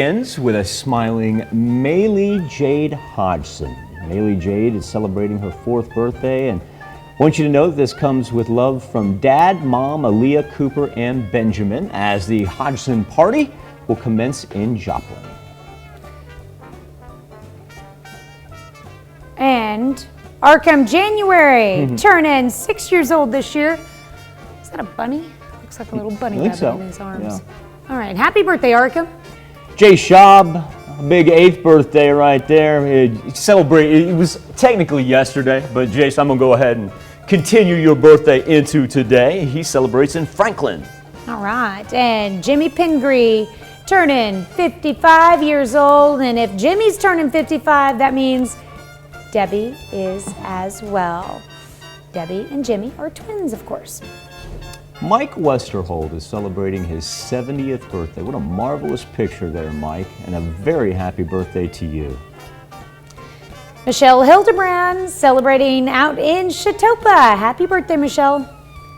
Ends with a smiling Maylee Jade Hodgson. Maylee Jade is celebrating her 4th birthday, and I want you to know that this comes with love from Dad, Mom, Aaliyah, Cooper, and Benjamin, as the Hodgson party will commence in Joplin. And Arkham January, turning 6 years old this year. Is that a bunny? Looks like a little bunny rabbit in his arms. Yeah. All right, happy birthday, Arkham. Jay Schaub, a big 8th birthday right there. It was technically yesterday, but Jace, I'm going to go ahead and continue your birthday into today. He celebrates in Franklin. All right, and Jimmy Pingree turning 55 years old. And if Jimmy's turning 55, that means Debbie is as well. Debbie and Jimmy are twins, of course. Mike Westerhold is celebrating his 70th birthday. What a marvelous picture there, Mike, and a very happy birthday to you. Michelle Hildebrand celebrating out in Chautauqua. Happy birthday, Michelle.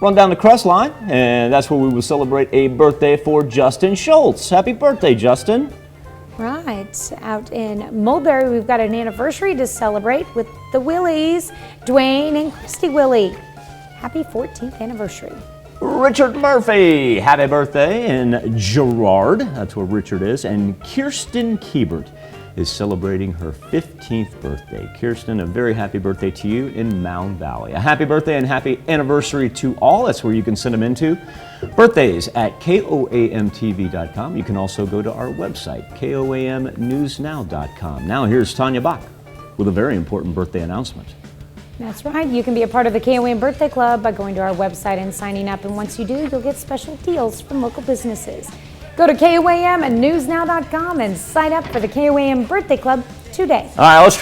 Run down the crest line, and that's where we will celebrate a birthday for Justin Schultz. Happy birthday, Justin. Right, out in Mulberry, we've got an anniversary to celebrate with the Willies, Dwayne and Christy Willie. Happy 14th anniversary. Richard Murphy, happy birthday in Girard, that's where Richard is, and Kirsten Kiebert is celebrating her 15th birthday. Kirsten, a very happy birthday to you in Mound Valley. A happy birthday and happy anniversary to all. That's where you can send them into. Birthdays at KOAMTV.com. You can also go to our website, KOAMNewsNow.com. Now here's Tanya Bach with a very important birthday announcement. That's right. You can be a part of the KOAM Birthday Club by going to our website and signing up. And once you do, you'll get special deals from local businesses. Go to KOAM and NewsNow.com and sign up for the KOAM Birthday Club today. All right, let's